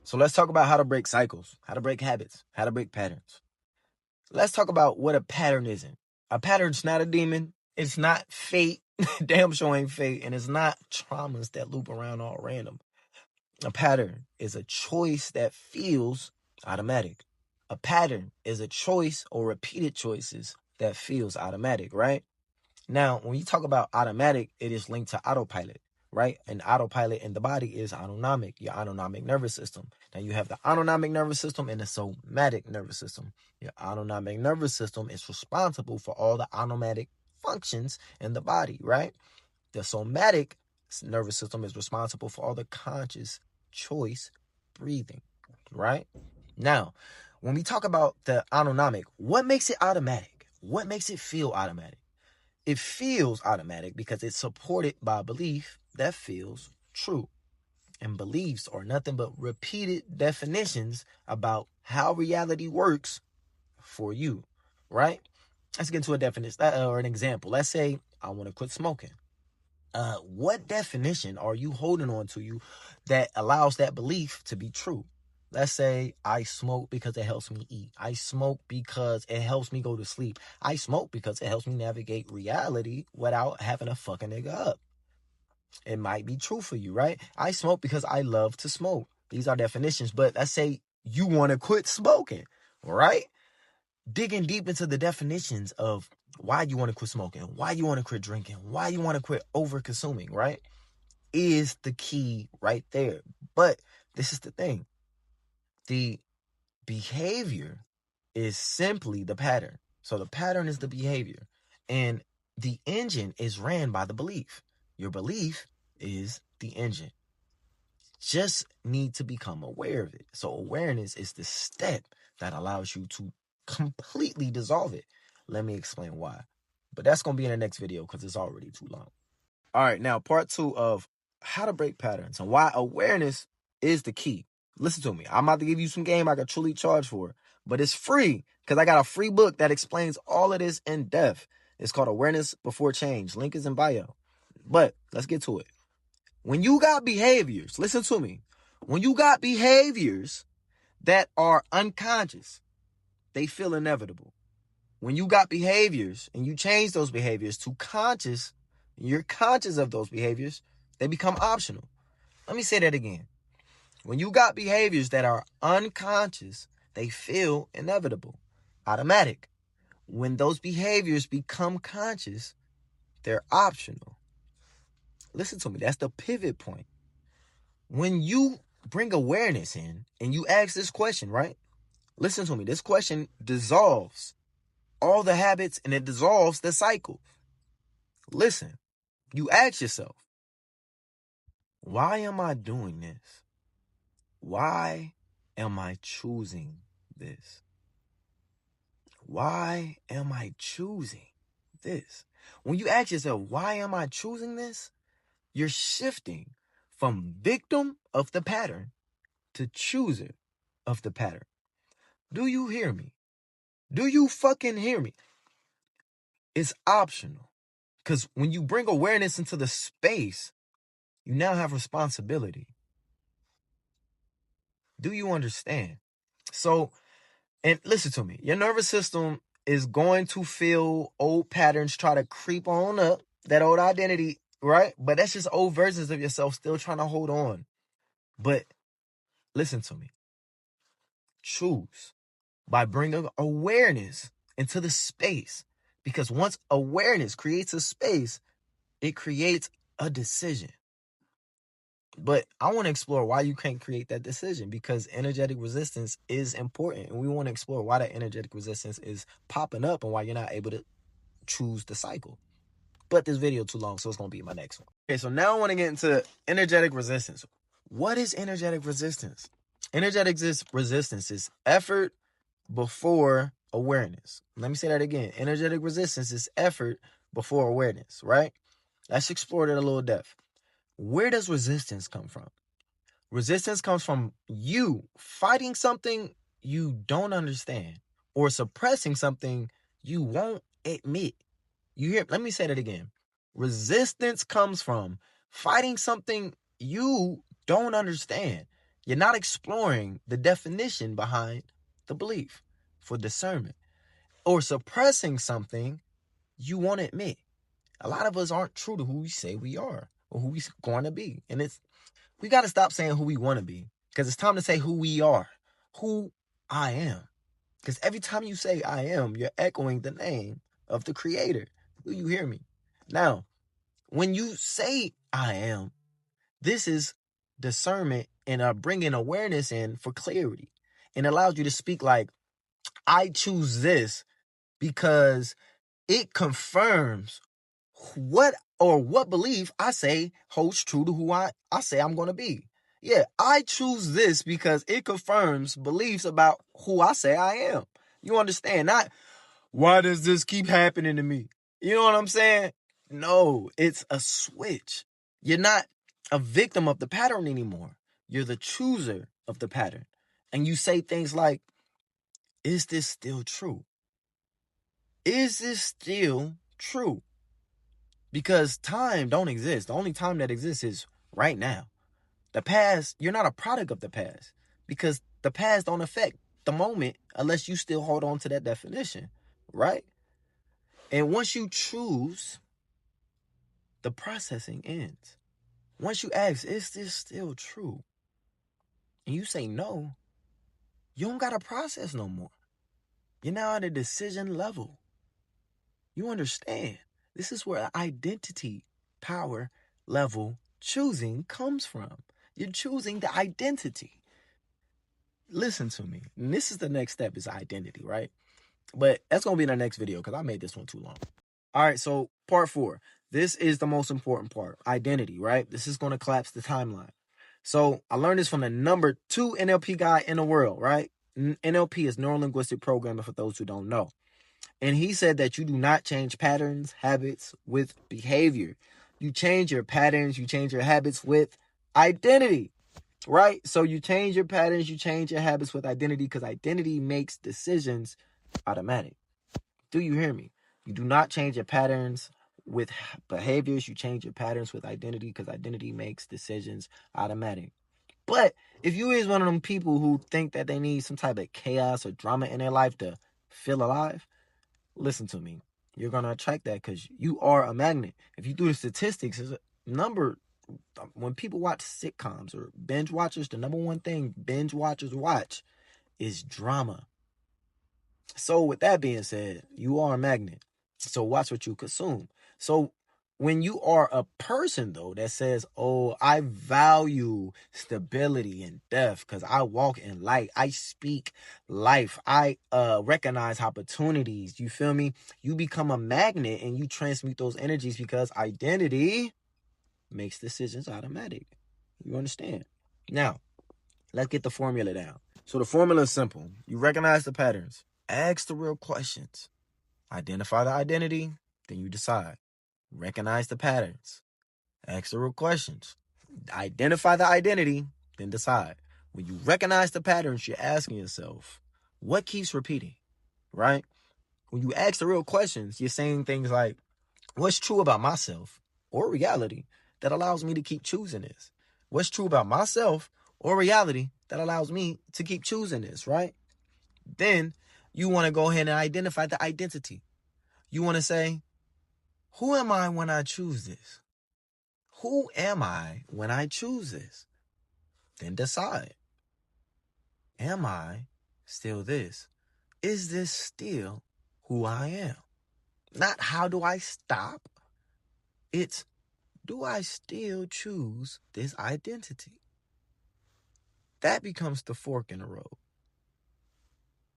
So let's talk about how to break cycles, how to break habits, how to break patterns. Let's talk about what a pattern isn't. A pattern's not a demon. It's not fate. Damn sure ain't fate. And it's not traumas that loop around all random. A pattern is a choice that feels automatic. A pattern is a choice or repeated choices that feels automatic, right? Now, when you talk about automatic, it is linked to autopilot, right? And autopilot in the body is autonomic, your autonomic nervous system. Now, you have the autonomic nervous system and the somatic nervous system. Your autonomic nervous system is responsible for all the automatic functions in the body, right? The somatic nervous system is responsible for all the conscious choice breathing, right? Now, when we talk about the autonomic, what makes it automatic? What makes it feel automatic? It feels automatic because it's supported by belief that feels true. And beliefs are nothing but repeated definitions about how reality works for you, right? Let's get into a definition or an example. Let's say I want to quit smoking. What definition are you holding on to you that allows that belief to be true? Let's say I smoke because it helps me eat. I smoke because it helps me go to sleep. I smoke because it helps me navigate reality without having to fuck a nigga up. It might be true for you, right? I smoke because I love to smoke. These are definitions, but let's say you want to quit smoking, right? Digging deep into the definitions of why you want to quit smoking, why you want to quit drinking, why you want to quit over consuming, right? Is the key right there. But this is the thing. The behavior is simply the pattern. So the pattern is the behavior. And the engine is ran by the belief. Your belief is the engine. Just need to become aware of it. So awareness is the step that allows you to completely dissolve it. Let me explain why. But that's going to be in the next video because it's already too long. All right, now part 2 of how to break patterns and why awareness is the key. Listen to me. I'm about to give you some game I could truly charge for, but it's free because I got a free book that explains all of this in depth. It's called Awareness Before Change. Link is in bio. But let's get to it. When you got behaviors, listen to me. When you got behaviors that are unconscious, they feel inevitable. When you got behaviors and you change those behaviors to conscious, you're conscious of those behaviors, they become optional. Let me say that again. When you got behaviors that are unconscious, they feel inevitable, automatic. When those behaviors become conscious, they're optional. Listen to me. That's the pivot point. When you bring awareness in and you ask this question, right? Listen to me. This question dissolves all the habits and it dissolves the cycle. Listen, you ask yourself, why am I doing this? Why am I choosing this? Why am I choosing this? When you ask yourself, why am I choosing this? You're shifting from victim of the pattern to chooser of the pattern. Do you hear me? Do you fucking hear me? It's optional. Because when you bring awareness into the space, you now have responsibility. Do you understand? So, and listen to me, your nervous system is going to feel old patterns try to creep on up, that old identity, right? But that's just old versions of yourself still trying to hold on. But listen to me. Choose by bringing awareness into the space. Because once awareness creates a space, it creates a decision. But I want to explore why you can't create that decision, because energetic resistance is important. And we want to explore why that energetic resistance is popping up and why you're not able to choose the cycle. But this video too long, so it's going to be my next one. Okay, so now I want to get into energetic resistance. What is energetic resistance? Energetic resistance is effort before awareness. Let me say that again. Energetic resistance is effort before awareness, right? Let's explore that a little depth. Where does resistance come from? Resistance comes from you fighting something you don't understand or suppressing something you won't admit. You hear? Let me say that again. Resistance comes from fighting something you don't understand. You're not exploring the definition behind the belief for discernment, or suppressing something you won't admit. A lot of us aren't true to who we say we are or who we're going to be. And we got to stop saying who we want to be, because it's time to say who we are, who I am. Because every time you say I am, you're echoing the name of the Creator. Do you hear me? Now, when you say I am, this is discernment and bringing awareness in for clarity, and allows you to speak like, I choose this because it confirms what belief I say holds true to who I say I'm going to be. Yeah, I choose this because it confirms beliefs about who I say I am. You understand? Not, why does this keep happening to me? You know what I'm saying? No, it's a switch. You're not a victim of the pattern anymore. You're the chooser of the pattern. And you say things like, is this still true? Is this still true? Because time don't exist. The only time that exists is right now. The past, you're not a product of the past, because the past don't affect the moment unless you still hold on to that definition, right? And once you choose, the processing ends. Once you ask, is this still true? And you say no, you don't got to process no more. You're now at a decision level. You understand? This is where identity power level choosing comes from. You're choosing the identity. Listen to me. And this is the next step, is identity, right? But that's going to be in the next video because I made this one too long. All right, so part 4. This is the most important part, identity, right? This is going to collapse the timeline. So I learned this from the number 2 NLP guy in the world, right? NLP is neuro-linguistic programming, for those who don't know. And he said that you do not change patterns, habits with behavior. You change your patterns, you change your habits with identity, right? So you change your patterns, you change your habits with identity, because identity makes decisions automatic. Do you hear me? You do not change your patterns with behaviors. You change your patterns with identity, because identity makes decisions automatic. But if you is one of them people who think that they need some type of chaos or drama in their life to feel alive, listen to me. You're going to attract that, because you are a magnet. If you do the statistics, it's a number. When people watch sitcoms or binge watchers, the number one thing binge watchers watch is drama. So with that being said, you are a magnet. So watch what you consume. So when you are a person, though, that says, oh, I value stability and depth because I walk in light, I speak life, I recognize opportunities, you feel me? You become a magnet and you transmute those energies, because identity makes decisions automatic. You understand? Now, let's get the formula down. So the formula is simple. You recognize the patterns. Ask the real questions. Identify the identity, then you decide. Recognize the patterns. Ask the real questions. Identify the identity, then decide. When you recognize the patterns, you're asking yourself, what keeps repeating, right? When you ask the real questions, you're saying things like, what's true about myself or reality that allows me to keep choosing this? What's true about myself or reality that allows me to keep choosing this, right? Then you want to go ahead and identify the identity. You want to say, who am I when I choose this? Who am I when I choose this? Then decide. Am I still this? Is this still who I am? Not how do I stop? It's, do I still choose this identity? That becomes the fork in the road.